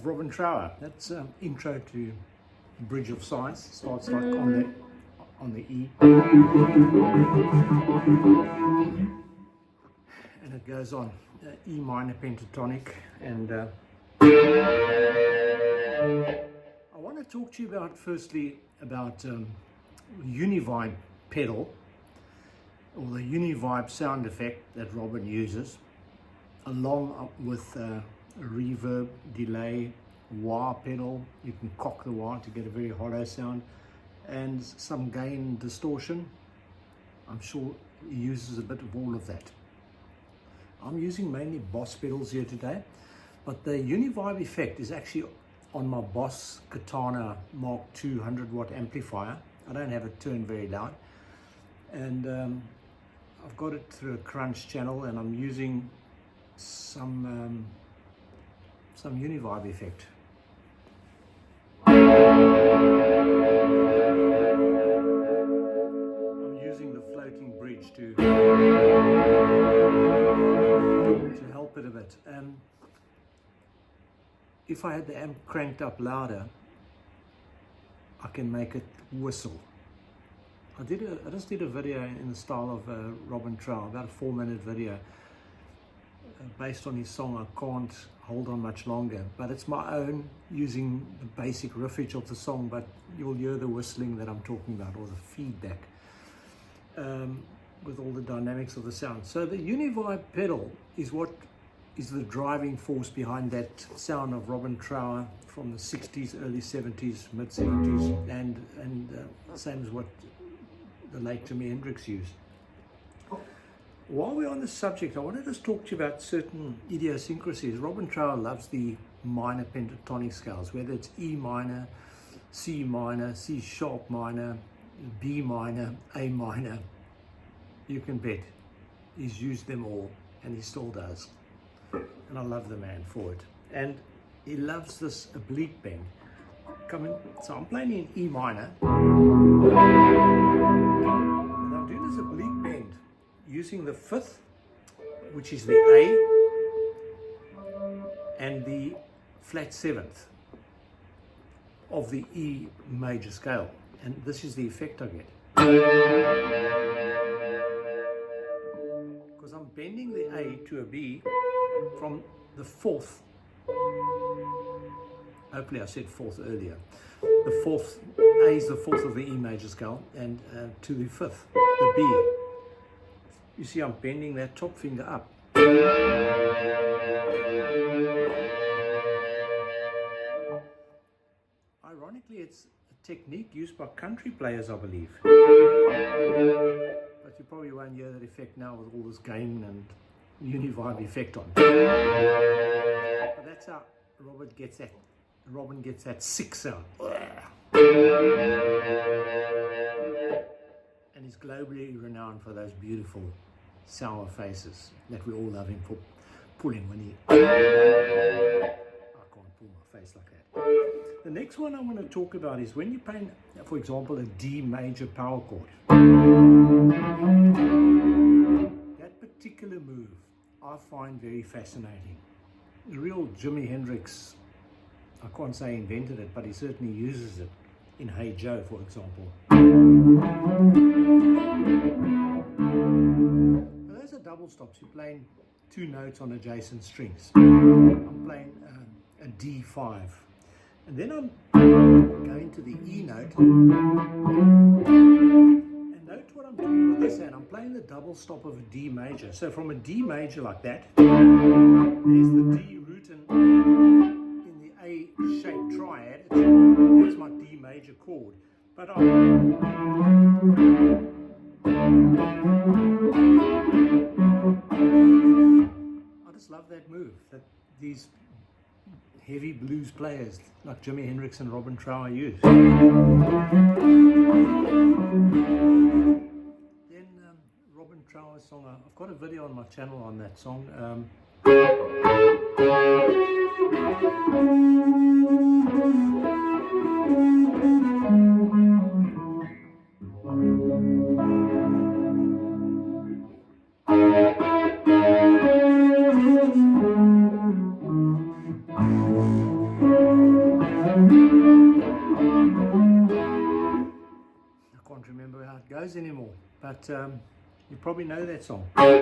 of Robin Trower. That's intro to Bridge of Sighs. Starts like on the E, and it goes on E minor pentatonic. And I want to talk to you about firstly about Uni-Vibe pedal, or the Uni-Vibe sound effect that Robin uses, along with a reverb, delay, wah pedal. You can cock the wah to get a very hollow sound, and some gain distortion. I'm sure he uses a bit of all of that. I'm using mainly Boss pedals here today, but the Uni-Vibe effect is actually on my Boss Katana Mark II 100-watt amplifier. I don't have it turned very loud, and I've got it through a crunch channel, and I'm using some Uni-Vibe effect. I'm using the floating bridge to help it a bit. If I had the amp cranked up louder, I can make it whistle. I just did a video in the style of Robin Trower, about a 4-minute video, based on his song I Can't Hold On Much Longer, but it's my own, using the basic riffage of the song, but you'll hear the whistling that I'm talking about, or the feedback, with all the dynamics of the sound. So the Uni-Vibe pedal is what is the driving force behind that sound of Robin Trower from the 60s, early 70s, mid 70s, and same as what the late Jimi Hendrix used. While we're on this subject, I want to just talk to you about certain idiosyncrasies. Robin Trower loves the minor pentatonic scales, whether it's E minor, C minor, C sharp minor, B minor, A minor. You can bet he's used them all, and he still does. And I love the man for it. And he loves this oblique bend. So I'm playing in E minor, and I'm doing this oblique bend using the 5th, which is the A, and the flat 7th of the E major scale. And this is the effect I get. Because I'm bending the A to a B from the 4th. Hopefully I said 4th earlier. The 4th, A is the 4th of the E major scale, and to the 5th, the B. You see, I'm bending that top finger up. Ironically, it's a technique used by country players, I believe. But you probably won't hear that effect now with all this gain and Uni-Vibe effect on. But that's how Robin gets that sick sound. And he's globally renowned for those beautiful sour faces that we all love him for pulling when he... I can't pull my face like that. The next one I want to talk about is when you play, for example, a D major power chord. That particular move I find very fascinating. The real Jimi Hendrix, I can't say invented it, but he certainly uses it in Hey Joe, for example. Now those are double stops. You're playing 2 notes on adjacent strings. I'm playing a D5, and then I'm going to the E note. And note what I'm doing with this hand. I'm playing the double stop of a D major. So from a D major like that, there's the D root, and in the A-shaped triad, there's my D major chord. But I just love that move that these heavy blues players like Jimi Hendrix and Robin Trower use. Then Robin Trower's song, I've got a video on my channel on that song. can't remember how it goes anymore, but you probably know that song. I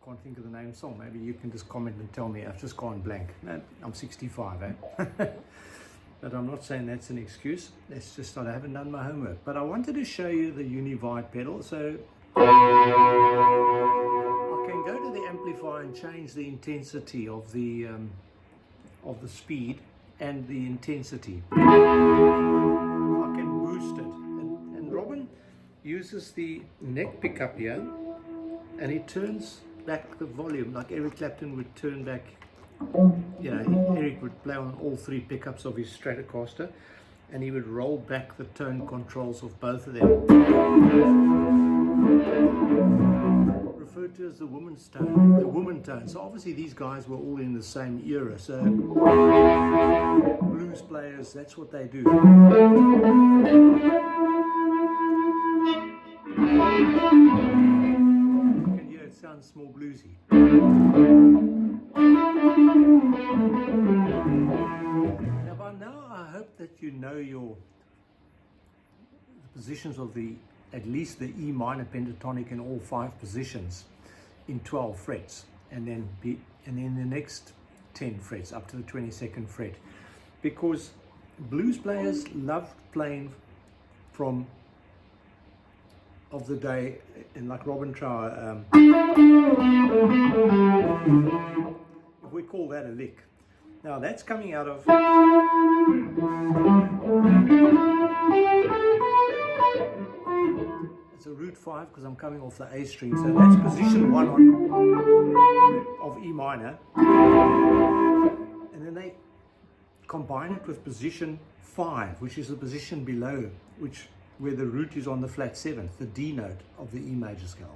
can't think of the name of the song. Maybe you can just comment and tell me. I've just gone blank. No, I'm 65, eh? But I'm not saying that's an excuse. It's just that I haven't done my homework. But I wanted to show you the Uni-Vibe pedal. So I can go to the amplifier and change the intensity of the speed and the intensity. I can boost it. And Robin uses the neck pickup here, and he turns back the volume like Eric Clapton would turn back. You know, Eric would play on all three pickups of his Stratocaster, and he would roll back the tone controls of both of them. Referred to as the woman's tone, the woman tone. So obviously these guys were all in the same era. So blues players, that's what they do. It sounds more bluesy. Now by now I hope that you know the positions of at least the E minor pentatonic in all 5 positions in 12 frets, and then the next 10 frets up to the 22nd fret, because blues players loved playing from of the day, and like Robin Trower, if we call that a lick. Now that's coming out of it's a root 5 because I'm coming off the A string, so that's position 1 of E minor, and then they combine it with position 5, which is the position below, where the root is on the flat 7th, the D note of the E major scale.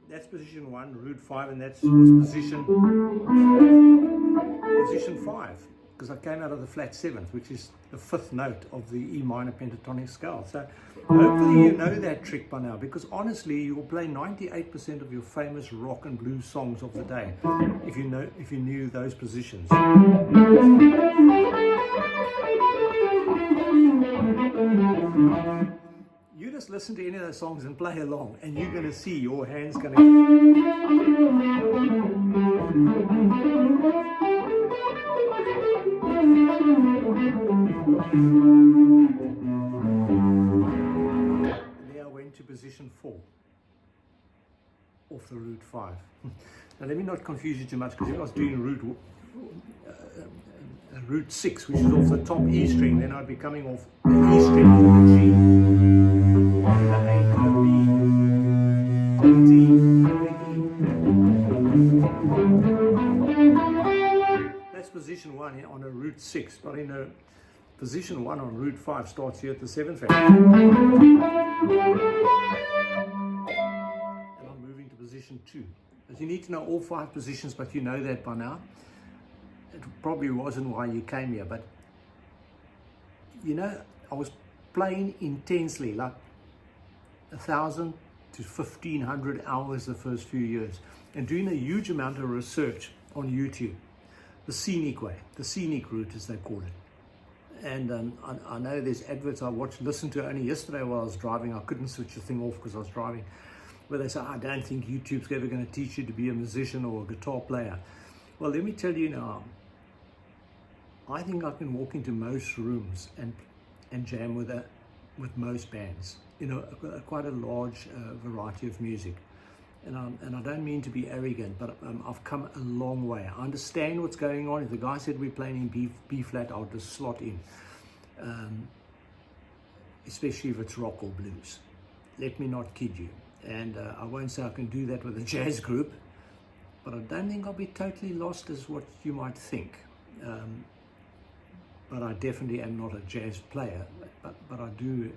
That's position 1, root 5, and that's position 5, because I came out of the flat 7th, which is the 5th note of the E minor pentatonic scale. So hopefully you know that trick by now, because honestly you will play 98% of your famous rock and blues songs of the day if you knew those positions. You just listen to any of those songs and play along, and you're going to see your hands going to... There I went to position 4 off the root 5. Now let me not confuse you too much, because if I was doing root 6, which is off the top E string, then I'd be coming off the E string to the G, the A to the B, to the D, to the E. That's position 1 on a root 6, but in a position 1 on root 5 starts here at the 7th fret. And I'm moving to position 2. But you need to know all 5 positions, but you know that by now. It probably wasn't why you came here, but you know, I was playing intensely, like 1,000 to 1,500 hours the first few years, and doing a huge amount of research on YouTube, the scenic way, the scenic route as they call it. And I know there's adverts I listened to only yesterday while I was driving. I couldn't switch the thing off because I was driving, where they say, I don't think YouTube's ever going to teach you to be a musician or a guitar player. Well, let me tell you now, I think I can walk into most rooms and jam with most bands, quite a large variety of music. and I don't mean to be arrogant, but I've come a long way. I understand what's going on. If the guy said we're playing in B flat, I'll just slot in, especially if it's rock or blues. Let me not kid you. And I won't say I can do that with a jazz group, but I don't think I'll be totally lost as what you might think. But I definitely am not a jazz player, but I do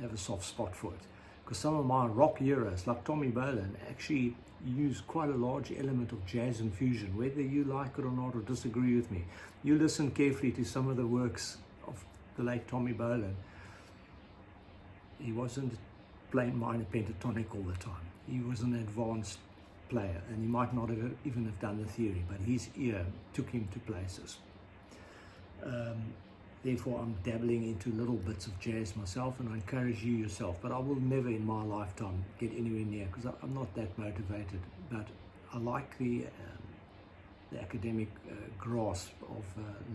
have a soft spot for it. Because some of my rock heroes, like Tommy Bolin, actually use quite a large element of jazz infusion, whether you like it or not or disagree with me. You listen carefully to some of the works of the late Tommy Bolin. He wasn't playing minor pentatonic all the time. He was an advanced player, and he might not have even have done the theory, but his ear took him to places. Therefore, I'm dabbling into little bits of jazz myself, and I encourage you yourself, but I will never in my lifetime get anywhere near, because I'm not that motivated. But I like the academic grasp of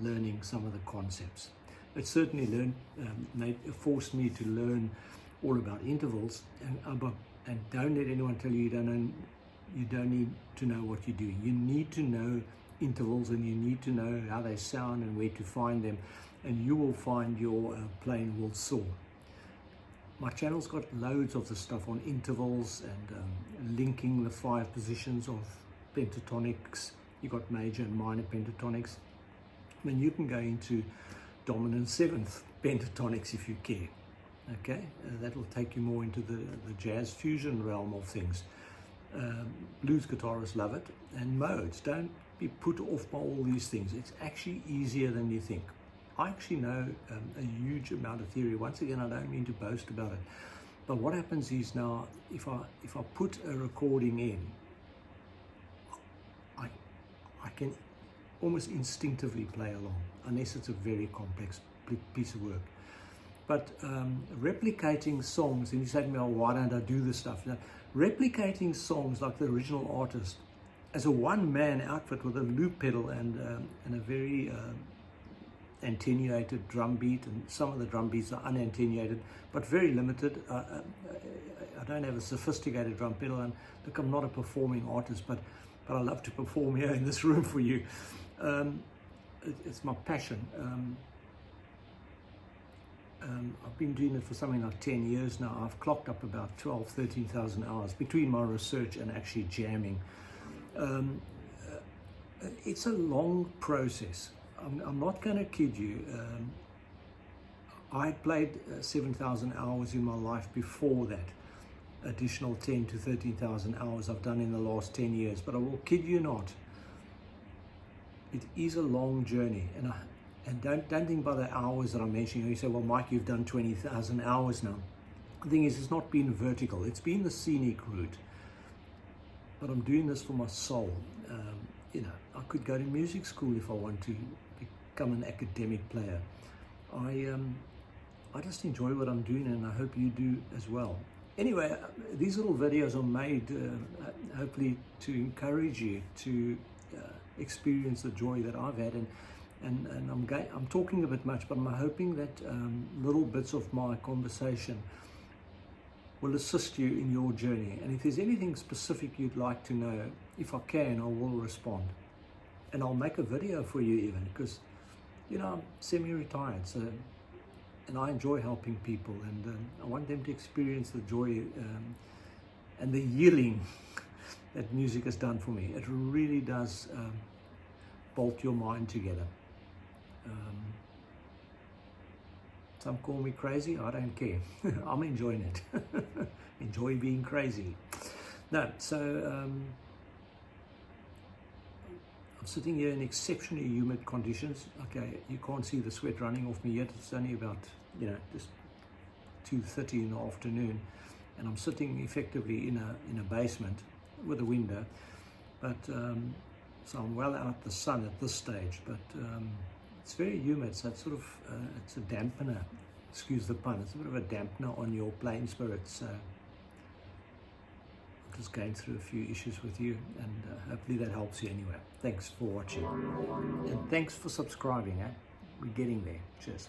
learning some of the concepts. It certainly forced me to learn all about intervals, and don't let anyone tell you you don't need to know what you're doing. You need to know intervals, and you need to know how they sound and where to find them, and you will find your playing will soar. My channel's got loads of the stuff on intervals and linking the 5 positions of pentatonics. You've got major and minor pentatonics. I mean, you can go into dominant 7th pentatonics if you care. Okay, that will take you more into the jazz fusion realm of things. Blues guitarists love it, and modes. Don't be put off by all these things. It's actually easier than you think. I actually know a huge amount of theory. Once again, I don't mean to boast about it, but what happens is now, if I put a recording in, I can almost instinctively play along, unless it's a very complex piece of work. But replicating songs, and you say to me, oh, why don't I do this stuff? Now, replicating songs like the original artist as a one-man outfit with a loop pedal and a very attenuated drum beat, and some of the drum beats are unattenuated, but very limited. I don't have a sophisticated drum pedal, and look, I'm not a performing artist, but I love to perform here in this room for you. It's my passion. I've been doing it for something like 10 years now. I've clocked up about 13,000 hours between my research and actually jamming. It's a long process. I'm not going to kid you. I played 7,000 hours in my life before that additional 10 to 13,000 hours I've done in the last 10 years. But I will kid you not, it is a long journey. And don't think by the hours that I'm mentioning. You say, well, Mike, you've done 20,000 hours now. The thing is, it's not been vertical. It's been the scenic route. But I'm doing this for my soul. I could go to music school if I want to become an academic player. I just enjoy what I'm doing, and I hope you do as well. Anyway, these little videos are made hopefully to encourage you to experience the joy that I've had, and I'm talking a bit much, but I'm hoping that little bits of my conversation will assist you in your journey. And if there's anything specific you'd like to know, if I can, I will respond. And I'll make a video for you even, because, I'm semi-retired, so, and I enjoy helping people, and I want them to experience the joy and the healing that music has done for me. It really does bolt your mind together. Some call me crazy. I don't care. I'm enjoying it. Enjoy being crazy. No, so I'm sitting here in exceptionally humid conditions. Okay, you can't see the sweat running off me yet. It's only about, just 2:30 in the afternoon, and I'm sitting effectively in a basement with a window. But so I'm well out the sun at this stage. But it's very humid, so it's sort of it's a dampener. Excuse the pun. It's a bit of a dampener on your playing spirits. So I'm just going through a few issues with you, and hopefully that helps you anyway. Thanks for watching, and thanks for subscribing. We're getting there. Cheers.